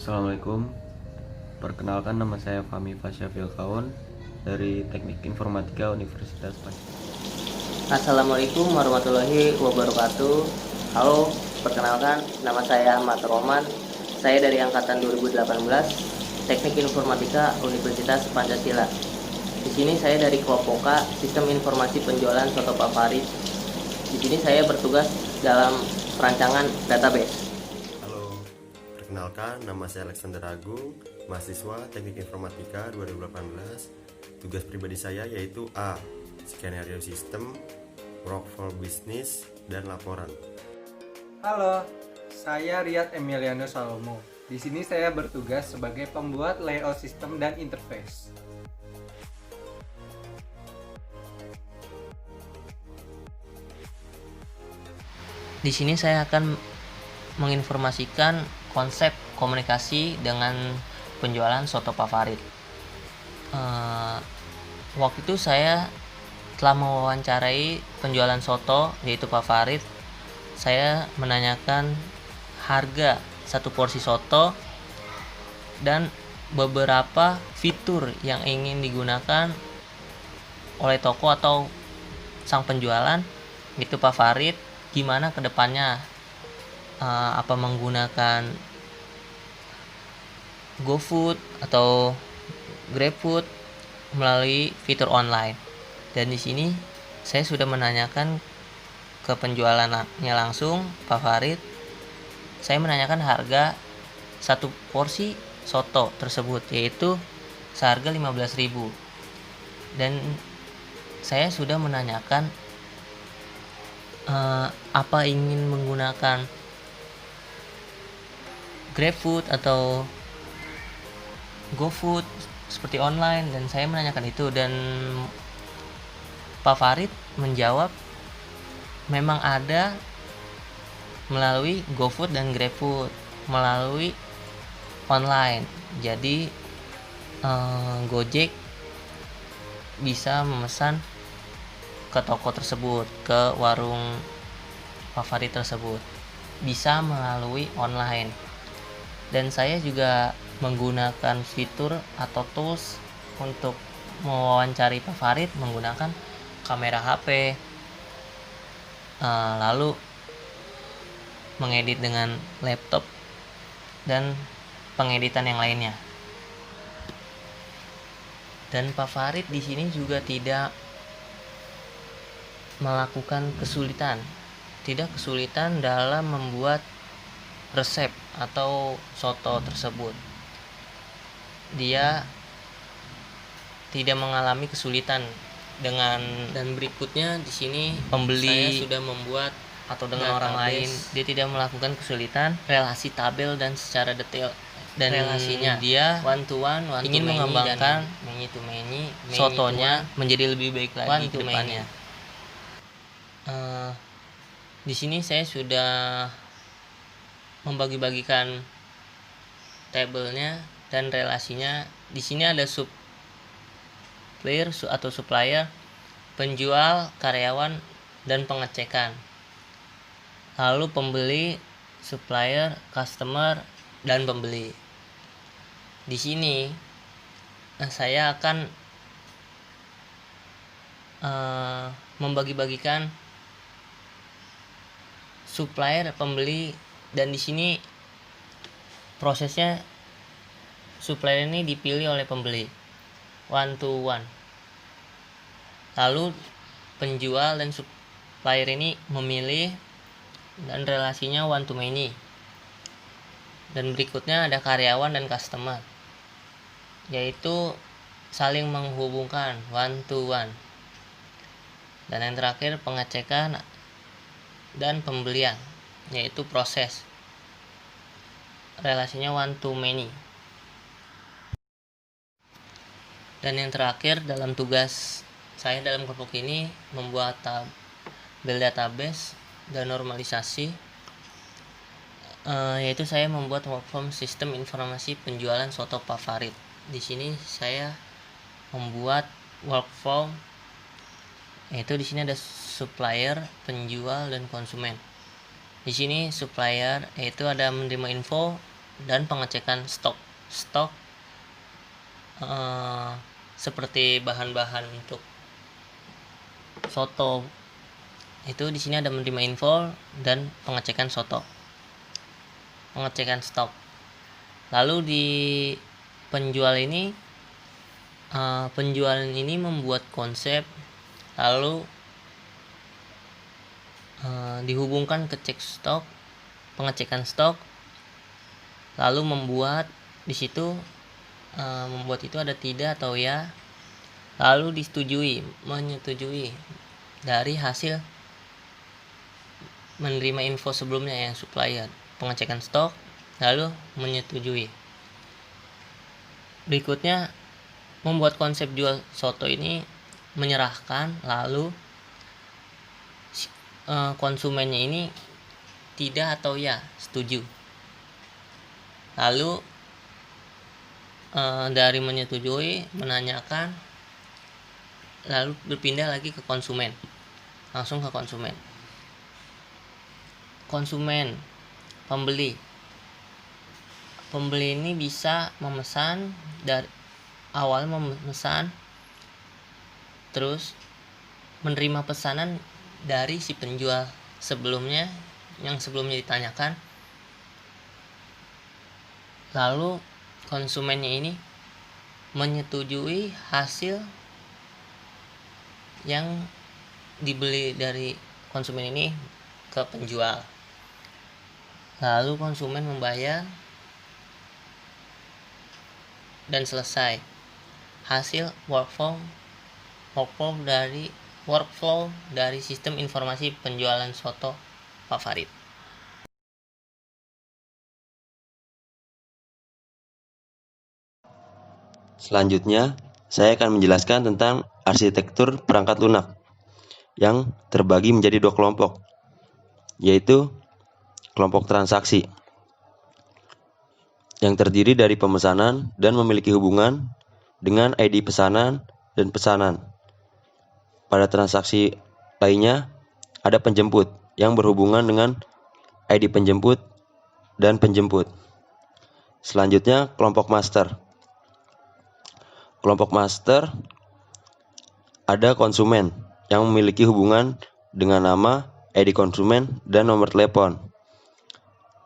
Assalamualaikum. Perkenalkan, nama saya Fahmi Fasyafil Kaun dari Teknik Informatika Universitas Pajajaran. Assalamualaikum warahmatullahi wabarakatuh. Halo, perkenalkan nama saya Ahmad Roman. Saya dari angkatan 2018, Teknik Informatika Universitas Pancasila. Di sini saya dari kelompok K, Sistem Informasi Penjualan Soto Pak Farid. Di sini saya bertugas dalam perancangan database. Halo, perkenalkan nama saya Alexander Agung, mahasiswa Teknik Informatika 2018. Tugas pribadi saya yaitu A. Skenario sistem, workflow bisnis, dan laporan. Halo, saya Riyad Emiliano Salomo. Di sini saya bertugas sebagai pembuat layout sistem dan interface. Di sini saya akan menginformasikan konsep komunikasi dengan penjualan soto Pak Farid. Waktu itu saya telah mewawancarai penjualan soto yaitu Pak Farid. Saya menanyakan harga satu porsi soto dan beberapa fitur yang ingin digunakan oleh toko atau sang penjualan yaitu Pak Farid. Gimana kedepannya, apa menggunakan GoFood atau GrabFood melalui fitur online. Dan di sini saya sudah menanyakan ke penjualannya langsung, Pak Farid. Saya menanyakan harga satu porsi soto tersebut, yaitu seharga 15.000. Dan saya sudah menanyakan apa ingin menggunakan GrabFood atau GoFood seperti online, dan saya menanyakan itu, dan Pak Farid menjawab memang ada melalui GoFood dan GrabFood melalui online. Jadi Gojek bisa memesan ke toko tersebut, ke warung Pak Farid tersebut, bisa melalui online. Dan saya juga menggunakan fitur atau tools untuk mewawancari Pak Farid menggunakan kamera HP, lalu mengedit dengan laptop dan pengeditan yang lainnya. Dan Pak Farid di sini juga tidak melakukan tidak kesulitan dalam membuat resep atau soto tersebut. Dia tidak mengalami kesulitan dan berikutnya di sini pembeli saya sudah membuat atau dengan orang lain, dia tidak melakukan kesulitan relasi tabel dan secara detail, dan relasinya dia one to one ingin mengembangkan many to many sotonya menjadi lebih baik lagi ke depannya. Di sini saya sudah membagi-bagikan tabelnya dan relasinya. Di sini ada supplier atau supplier, penjual, karyawan, dan pengecekan. Lalu pembeli, supplier, customer, dan pembeli. Di sini saya akan membagi-bagikan supplier, pembeli, dan di sini prosesnya supplier ini dipilih oleh pembeli one to one. Lalu penjual dan supplier ini memilih, dan relasinya one to many. Dan berikutnya ada karyawan dan customer, yaitu saling menghubungkan one to one. Dan yang terakhir pengecekan dan pembelian, yaitu proses, relasinya one to many. Dan yang terakhir dalam tugas saya dalam kelompok ini membuat tabel database dan normalisasi, yaitu saya membuat workflow sistem informasi penjualan soto Pak Farid. Di sini saya membuat workflow, yaitu di sini ada supplier, penjual, dan konsumen. Di sini supplier yaitu ada menerima info dan pengecekan stok seperti bahan-bahan untuk soto. Itu di sini ada menerima info dan pengecekan stok. Lalu di penjual ini membuat konsep, lalu dihubungkan ke cek stok, pengecekan stok, lalu membuat di situ membuat itu ada tidak atau ya, lalu menyetujui dari hasil menerima info sebelumnya yang supplier, pengecekan stok, lalu menyetujui. Berikutnya membuat konsep jual soto ini menyerahkan, lalu konsumennya ini tidak atau ya setuju. Lalu dari menyetujui, menanyakan, lalu berpindah lagi ke konsumen, langsung ke konsumen, pembeli ini bisa memesan, dari awal memesan, terus menerima pesanan dari si penjual yang sebelumnya ditanyakan, lalu konsumennya ini menyetujui hasil yang dibeli dari konsumen ini ke penjual, lalu konsumen membayar dan selesai. Hasil workflow dari sistem informasi penjualan soto Pak Farid. Selanjutnya, saya akan menjelaskan tentang arsitektur perangkat lunak yang terbagi menjadi dua kelompok, yaitu kelompok transaksi yang terdiri dari pemesanan dan memiliki hubungan dengan ID pesanan dan pesanan. Pada transaksi lainnya, ada penjemput yang berhubungan dengan ID penjemput dan penjemput. Selanjutnya, kelompok master. Kelompok master ada konsumen yang memiliki hubungan dengan nama, ID konsumen, dan nomor telepon.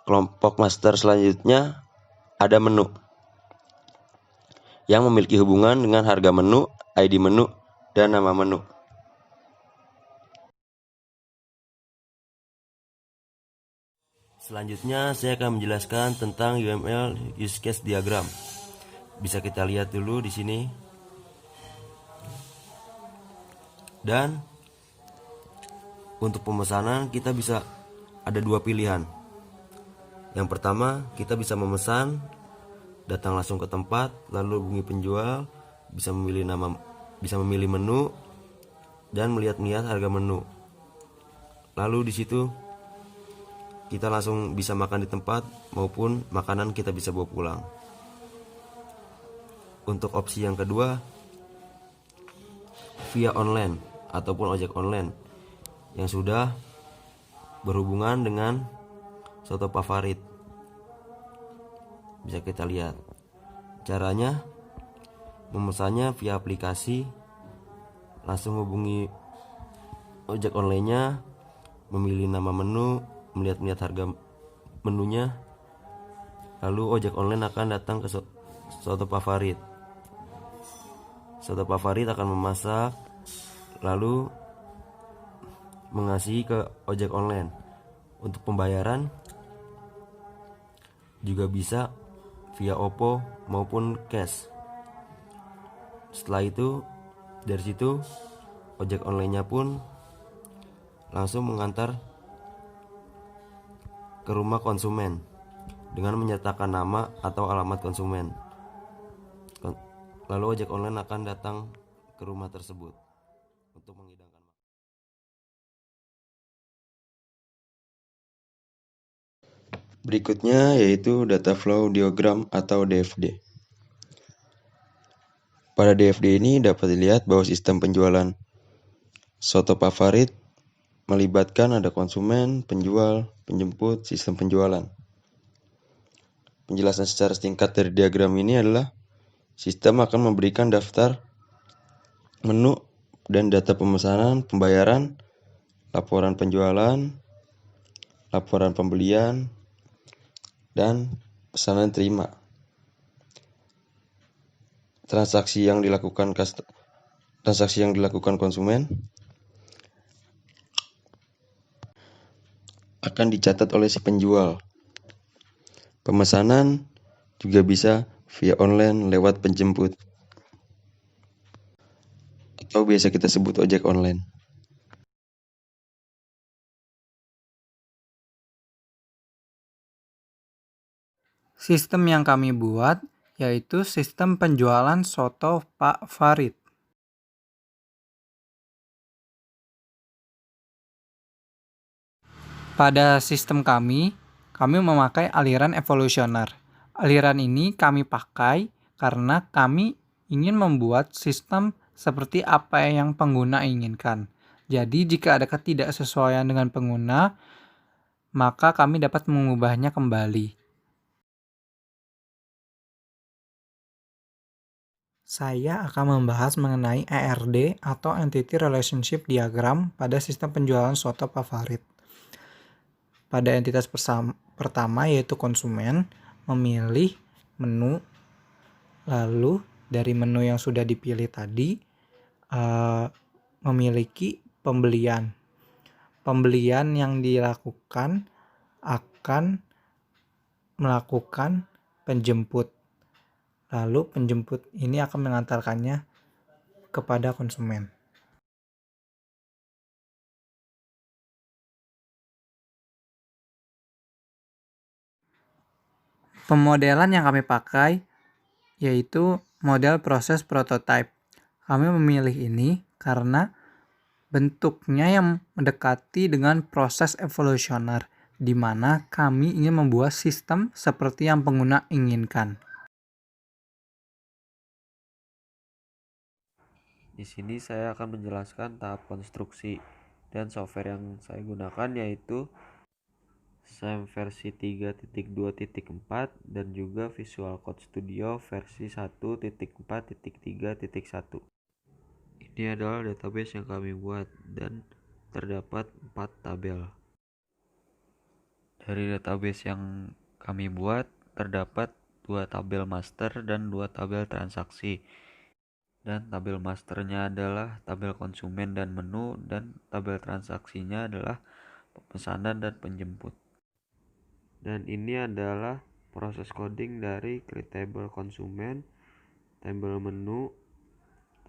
Kelompok master selanjutnya ada menu yang memiliki hubungan dengan harga menu, ID menu, dan nama menu. Selanjutnya saya akan menjelaskan tentang UML use case diagram. Bisa kita lihat dulu di sini. Dan untuk pemesanan kita bisa ada dua pilihan. Yang pertama, kita bisa memesan, datang langsung ke tempat, lalu hubungi penjual, bisa memilih menu dan melihat harga menu. Lalu di situ kita langsung bisa makan di tempat maupun makanan kita bisa bawa pulang. Untuk opsi yang kedua, via online ataupun ojek online yang sudah berhubungan dengan soto Pak Farid. Bisa kita lihat caranya. Memesannya via aplikasi, langsung hubungi ojek online-nya, memilih nama menu, melihat harga menunya, lalu ojek online akan datang ke soto Pak Farid. Soto Pak Farid akan memasak, lalu mengasihi ke ojek online. Untuk pembayaran juga bisa via OVO maupun cash. Setelah itu, dari situ ojek online-nya pun langsung mengantar ke rumah konsumen dengan menyertakan nama atau alamat konsumen. Lalu ojek online akan datang ke rumah tersebut untuk menghidangkan. Berikutnya yaitu data flow diagram atau DFD. Pada DFD ini dapat dilihat bahwa sistem penjualan soto Pak Farid melibatkan ada konsumen, penjual, penjemput, sistem penjualan. Penjelasan secara singkat dari diagram ini adalah sistem akan memberikan daftar menu dan data pemesanan, pembayaran, laporan penjualan, laporan pembelian, dan pesanan terima. Transaksi yang dilakukan konsumen akan dicatat oleh si penjual. Pemesanan juga bisa via online lewat penjemput, atau biasa kita sebut ojek online. Sistem yang kami buat yaitu sistem penjualan soto Pak Farid. Pada sistem kami memakai aliran evolusioner. Aliran ini kami pakai karena kami ingin membuat sistem seperti apa yang pengguna inginkan. Jadi jika ada ketidaksesuaian dengan pengguna, maka kami dapat mengubahnya kembali. Saya akan membahas mengenai ERD atau Entity Relationship Diagram pada sistem penjualan soto Pak Farid. Pada entitas pertama yaitu konsumen, memilih menu, lalu dari menu yang sudah dipilih tadi memiliki pembelian. Pembelian yang dilakukan akan melakukan penjemput. Lalu penjemput ini akan mengantarkannya kepada konsumen. Pemodelan yang kami pakai yaitu model proses prototype. Kami memilih ini karena bentuknya yang mendekati dengan proses evolusioner, di mana kami ingin membuat sistem seperti yang pengguna inginkan. Di sini saya akan menjelaskan tahap konstruksi dan software yang saya gunakan yaitu SAM versi 3.2.4 dan juga Visual Code Studio versi 1.4.3.1. Ini adalah database yang kami buat dan terdapat 4 tabel. Dari database yang kami buat terdapat 2 tabel master dan 2 tabel transaksi. Dan tabel masternya adalah tabel konsumen dan menu, dan tabel transaksinya adalah pemesanan dan penjemput. Dan ini adalah proses coding dari create table konsumen, tabel menu,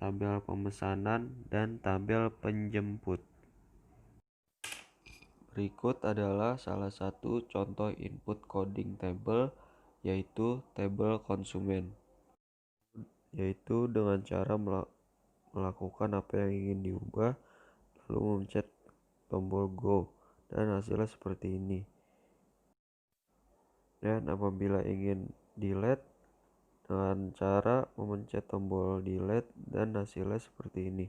tabel pemesanan, dan tabel penjemput. Berikut adalah salah satu contoh input coding table, yaitu tabel konsumen, yaitu dengan cara melakukan apa yang ingin diubah, lalu memencet tombol go, dan hasilnya seperti ini. Dan apabila ingin delete, dengan cara memencet tombol delete dan hasilnya seperti ini.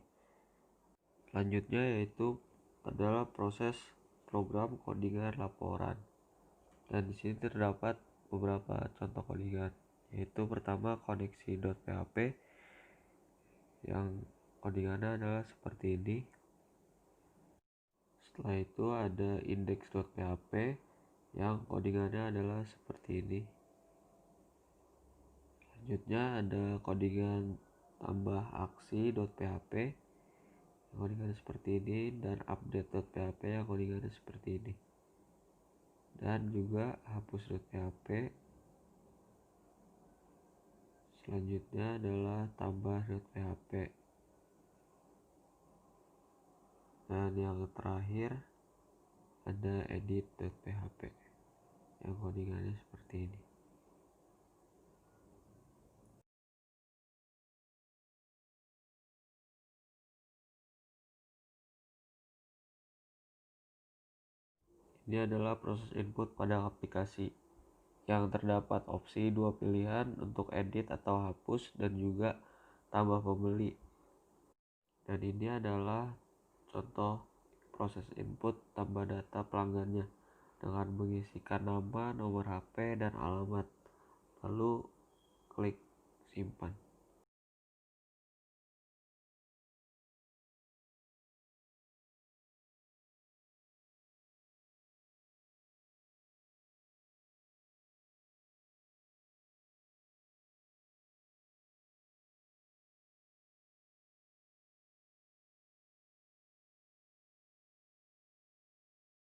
Selanjutnya yaitu adalah proses program codingan laporan. Dan di sini terdapat beberapa contoh codingan, yaitu pertama koneksi.php yang codingannya adalah seperti ini. Setelah itu ada index.php yang codingannya adalah seperti ini. Selanjutnya ada codingan tambah aksi.php yang codingannya seperti ini, dan update.php yang codingannya seperti ini, dan juga hapus.php. Selanjutnya adalah tambah.php, dan yang terakhir ada edit.php yang codingannya seperti ini. Ini adalah proses input pada aplikasi yang terdapat opsi 2 pilihan untuk edit atau hapus, dan juga tambah pembeli. Dan ini adalah contoh proses input tambah data pelanggannya dengan mengisikan nama, nomor HP, dan alamat. lalu klik simpan.